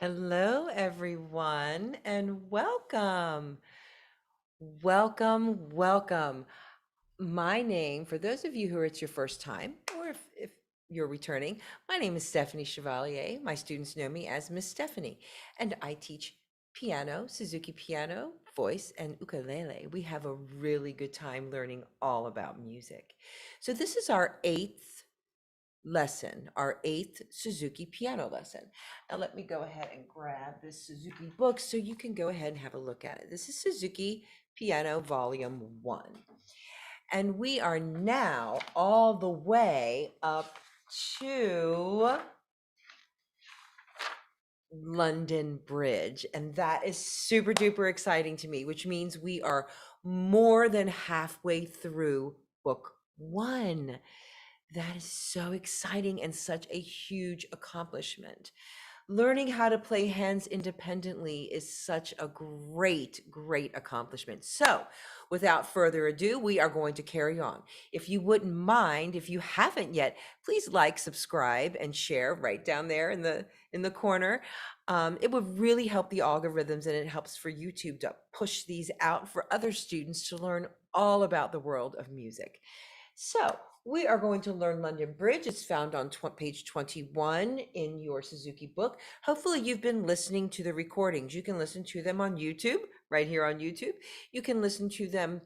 Hello, everyone, and welcome. Welcome, welcome. My name, for those of you who it's your first time, or if you're returning, my name is Stephanie Chevalier. My students know me as Miss Stephanie, and I teach piano, Suzuki piano, voice, and ukulele. We have a really good time learning all about music. So, this is our eighth lesson, our eighth Suzuki piano lesson. Now, let me go ahead and grab this Suzuki book so you can go ahead and have a look at it. This is Suzuki Piano Volume 1. And we are now all the way up to London Bridge. And that is super duper exciting to me, which means we are more than halfway through book 1. That is so exciting and such a huge accomplishment. Learning how to play hands independently is such a great accomplishment. So, without further ado, we are going to carry on. If you wouldn't mind, if you haven't yet, please like, subscribe, and share right down there in the corner. It would really help the algorithms, and it helps for YouTube to push these out for other students to learn all about the world of music. So, we are going to learn London Bridge. It's found on page 21 in your Suzuki book. Hopefully, you've been listening to the recordings. You can listen to them on YouTube, right here on YouTube. You can listen to them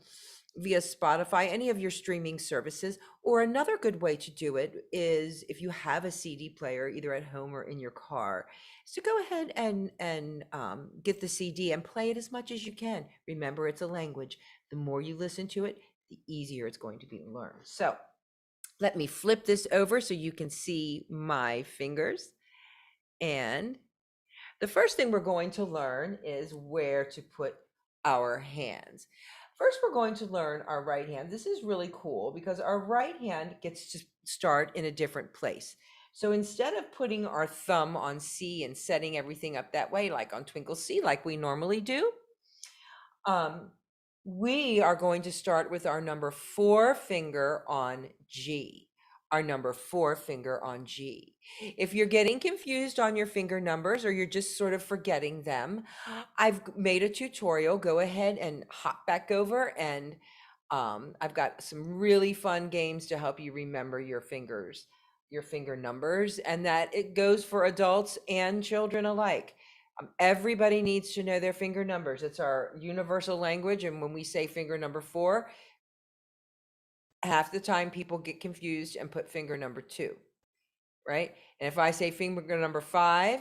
via Spotify, any of your streaming services. Or another good way to do it is if you have a CD player, either at home or in your car, so go ahead and get the CD and play it as much as you can. Remember, it's a language. The more you listen to it, the easier it's going to be to learn. So let me flip this over so you can see my fingers. And the first thing we're going to learn is where to put our hands. First, we're going to learn our right hand. This is really cool because our right hand gets to start in a different place. So instead of putting our thumb on C and setting everything up that way, like on Twinkle C, like we normally do, um, we are going to start with our number 4 finger on G. Our number 4 finger on G. If you're getting confused on your finger numbers or you're just sort of forgetting them, I've made a tutorial. Go ahead and hop back over, and I've got some really fun games to help you remember your fingers, your finger numbers, and that it goes for adults and children alike. Everybody needs to know their finger numbers. It's our universal language. And when we say finger number 4, half the time people get confused and put finger number 2, right? And if I say finger number 5,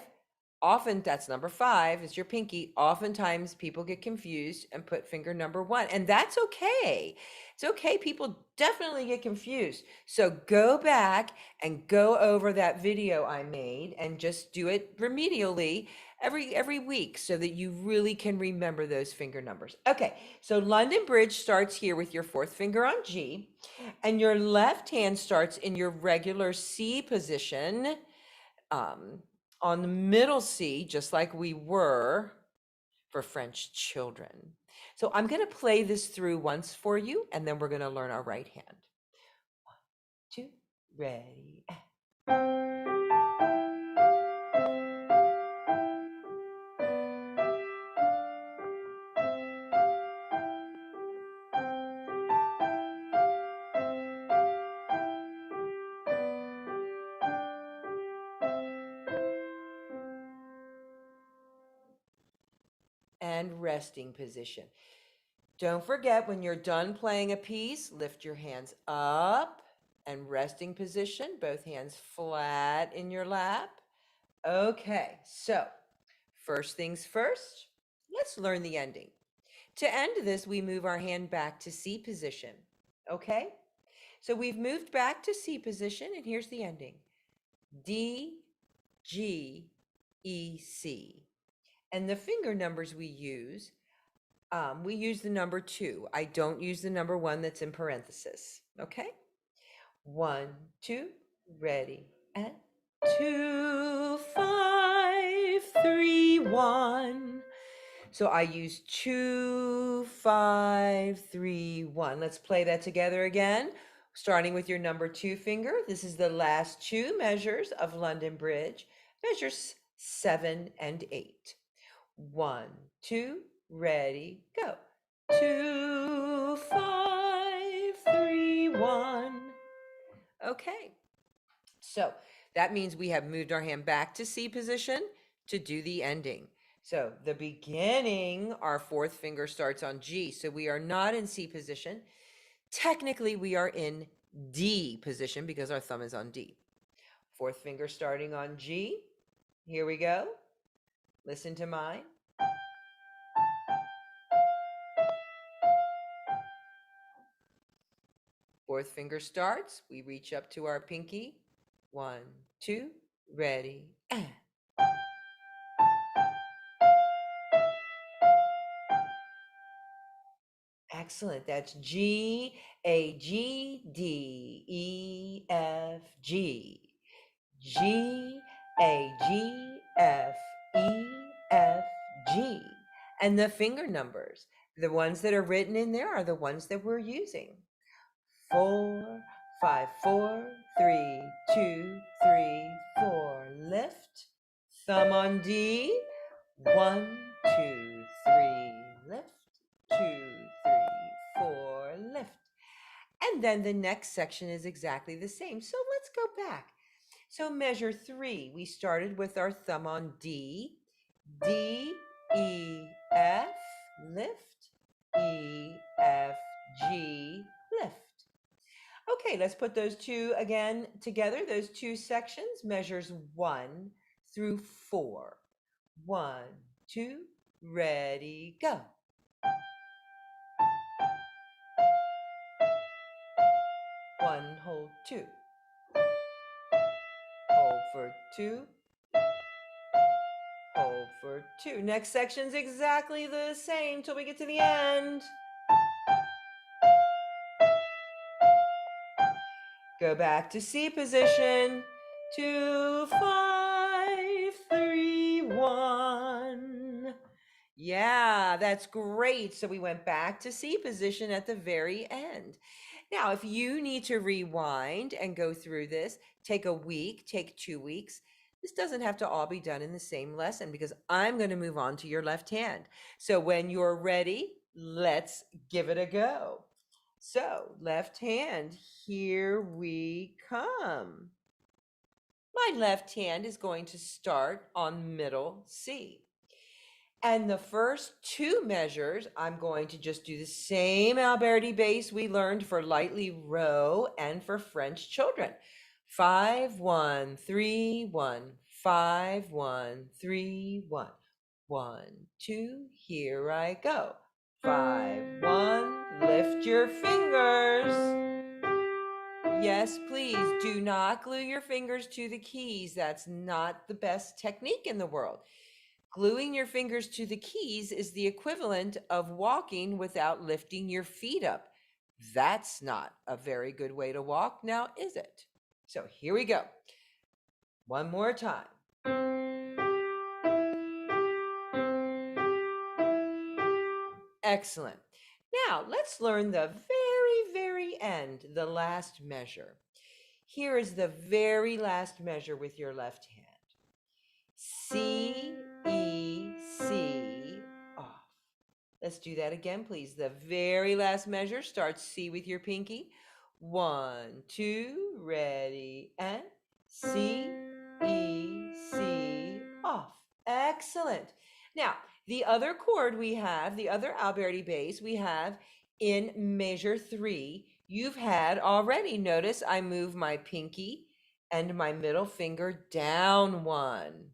often that's number 5 is your pinky. Oftentimes people get confused and put finger number 1, and that's okay. It's okay. People definitely get confused. So go back and go over that video I made and just do it remedially every week so that you really can remember those finger numbers. Okay, so London Bridge starts here with your 4th finger on G, and your left hand starts in your regular C position, on the middle C, just like we were for French children. So I'm going to play this through once for you, and then we're going to learn our right hand. 1, 2, ready. And resting position. Don't forget, when you're done playing a piece, lift your hands up and resting position, both hands flat in your lap. Okay, so first things first, let's learn the ending. To end this, we move our hand back to C position. Okay? So we've moved back to C position, and here's the ending. D, G, E, C. And the finger numbers we use the number 2. I don't use the number 1 that's in parenthesis. Okay? 1, 2, ready, and 2, 5, 3, 1. So I use 2, 5, 3, 1. Let's play that together again. Starting with your number 2 finger. This is the last 2 measures of London Bridge. Measure 7, and 8. 1, 2, ready, go. 2, 5, 3, 1. Okay, so that means we have moved our hand back to C position to do the ending. So the beginning, our fourth finger starts on G. So we are not in C position. Technically, we are in D position because our thumb is on D. Fourth finger starting on G. Here we go. Listen to mine. Fourth finger starts. We reach up to our pinky. 1, 2, ready, and. Excellent. That's G, A, G, D, E, F, G. G, A, G, F, E, F, G. And the finger numbers, the ones that are written in there are the ones that we're using. 4, 5, 4, 3, 2, 3, 4. Lift. Thumb on D. 1, 2, 3. Lift. 2, 3, 4. Lift. And then the next section is exactly the same. So let's go back. So measure 3. We started with our thumb on D. D, E, F. Lift. E, F, G. Lift. Okay, let's put those two again together. Those two sections, measures 1 through 4. 1, 2, ready, go. 1, hold 2. Hold for 2. Hold for 2. Next section's exactly the same till we get to the end. Go back to C position. 2, 5, 3, 1. Yeah, that's great. So we went back to C position at the very end. Now, if you need to rewind and go through this, take a week, take 2 weeks. This doesn't have to all be done in the same lesson because I'm going to move on to your left hand. So when you're ready, let's give it a go. So left hand, here we come. My left hand is going to start on middle C. And the first 2 measures, I'm going to just do the same alberti bass we learned for lightly row and for French children. 5, 1, 3, 1, 5, 1, 3, 1. 1, 2, here I go. 5, 1, lift your fingers. Yes, please do not glue your fingers to the keys. That's not the best technique in the world. Gluing your fingers to the keys is the equivalent of walking without lifting your feet up. That's not a very good way to walk, now is it? So here we go. One more time. Excellent. Now let's learn the very end, the last measure. Here is the very last measure with your left hand. C, E, C, off. Let's do that again, please. The very last measure starts C with your pinky. 1, 2, ready, and C, E, C, off. Excellent. Now, the other chord we have, the other alberti bass we have in measure 3, you've had already. Notice I move my pinky and my middle finger down 1.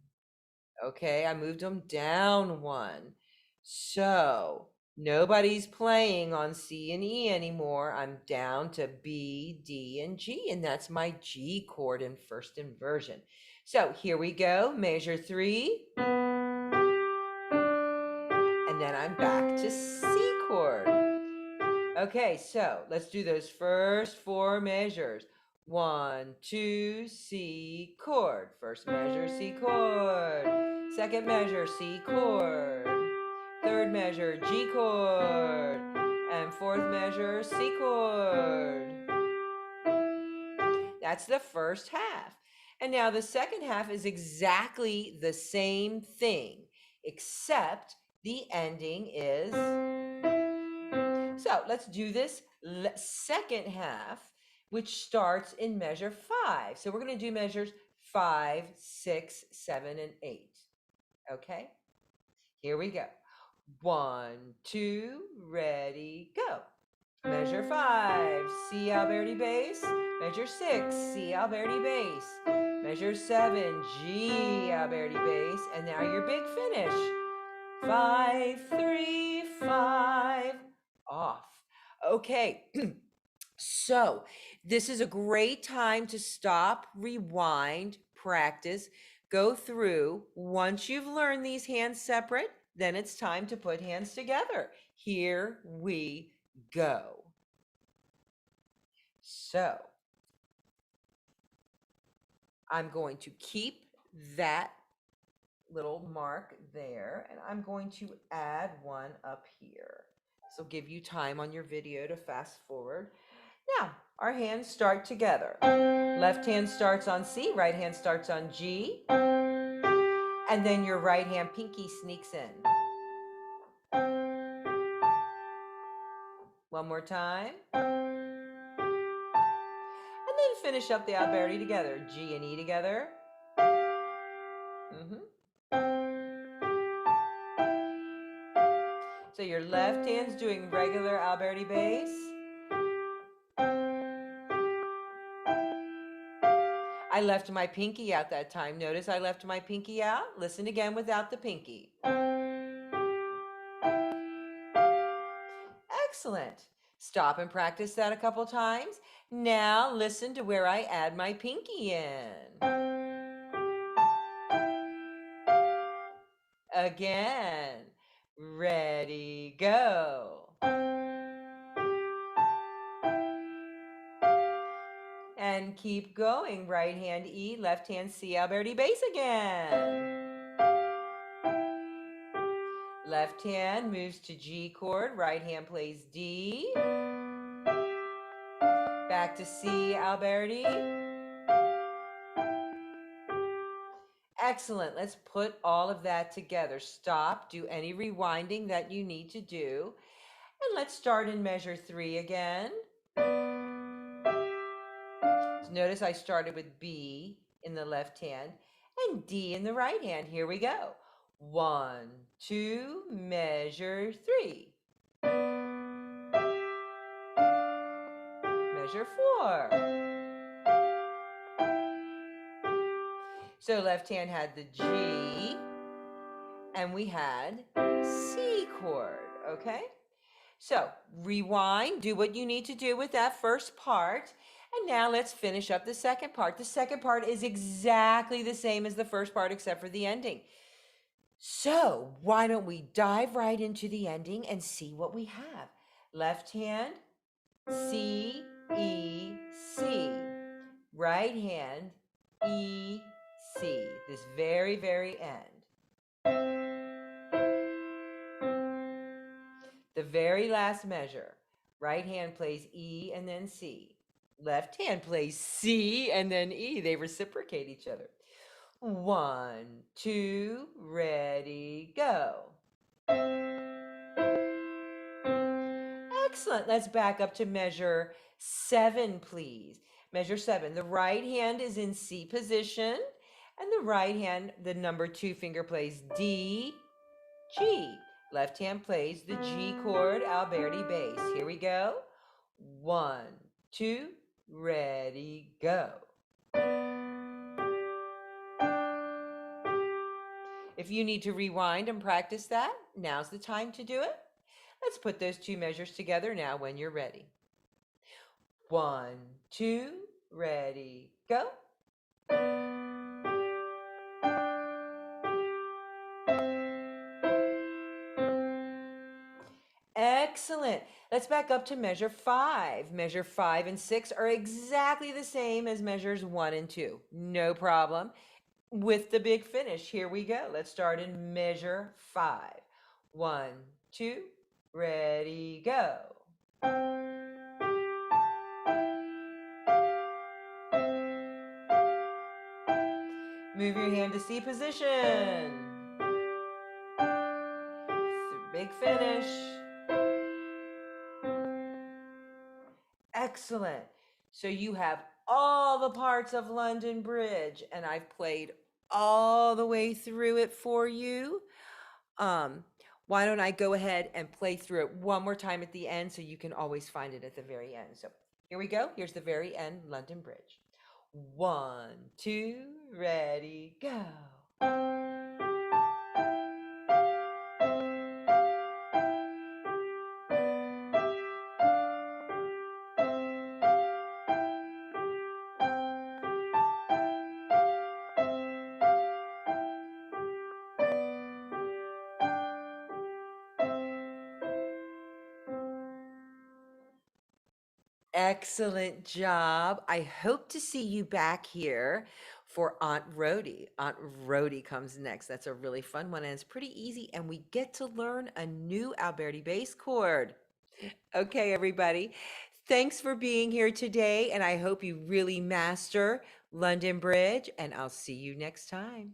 Okay, I moved them down 1. So nobody's playing on C and E anymore. I'm down to B, D, and G, and that's my G chord in first inversion. So here we go, measure 3. And then I'm back to C chord. Okay, so let's do those first 4 measures. 1, 2, C chord. First measure, C chord. Second measure, C chord. Third measure, G chord. And fourth measure, C chord. That's the first half. And now the second half is exactly the same thing, except the ending is. So let's do this second half, which starts in measure 5. So we're going to do measures 5, 6, 7, and 8. Okay? Here we go. 1, 2, ready, go. Measure 5, C alberti bass. Measure 6, C alberti bass. Measure 7, G alberti bass. And now your big finish. 5, 3, 5, off. Okay. So this is a great time to stop, rewind, practice, go through. Once you've learned these hands separate, then it's time to put hands together. Here we go. So I'm going to keep that little mark there, and I'm going to add one up here. This will give you time on your video to fast forward. Now, our hands start together. Left hand starts on C, right hand starts on G, and then your right hand pinky sneaks in. One more time. And then finish up the alberti together. G and E together. So your left hand's doing regular alberti bass. I left my pinky out that time. Notice I left my pinky out. Listen again without the pinky. Excellent. Stop and practice that a couple times. Now listen to where I add my pinky in. Again. Ready, go. And keep going. Right hand E, left hand C, alberti bass again. Left hand moves to G chord, right hand plays D. Back to C, alberti. Excellent. Let's put all of that together. Stop, do any rewinding that you need to do. And let's start in measure 3 again. So notice I started with B in the left hand and D in the right hand. Here we go. 1, 2, measure 3. Measure 4. So left hand had the G and we had C chord, okay? So rewind, do what you need to do with that first part. And now let's finish up the second part. The second part is exactly the same as the first part except for the ending. So why don't we dive right into the ending and see what we have. Left hand, C, E, C. Right hand, E, C. This very, very end. The very last measure. Right hand plays E and then C. Left hand plays C and then E. They reciprocate each other. 1, 2, ready, go. Excellent. Let's back up to measure 7, please. Measure 7. The right hand is in C position, and the right hand, the number 2 finger plays D, G. Left hand plays the G chord, alberti bass. Here we go. 1, 2, ready, go. If you need to rewind and practice that, now's the time to do it. Let's put those 2 measures together now when you're ready. 1, 2, ready, go. Excellent. Let's back up to measure 5. Measure 5 and 6 are exactly the same as measures 1 and 2. No problem. With the big finish, here we go. Let's start in measure 5. 1, 2, ready, go. Move your hand to C position. Big finish. Excellent. So you have all the parts of London Bridge, and I've played all the way through it for you. Um, why don't I go ahead and play through it one more time at the end so you can always find it at the very end. So here we go. Here's the very end, London Bridge. 1, 2, ready, go. Excellent job. I hope to see you back here for Aunt Rhody. Aunt Rhody comes next. That's a really fun one, and it's pretty easy, and we get to learn a new Alberti bass chord. Okay, everybody. Thanks for being here today, and I hope you really master London Bridge, and I'll see you next time.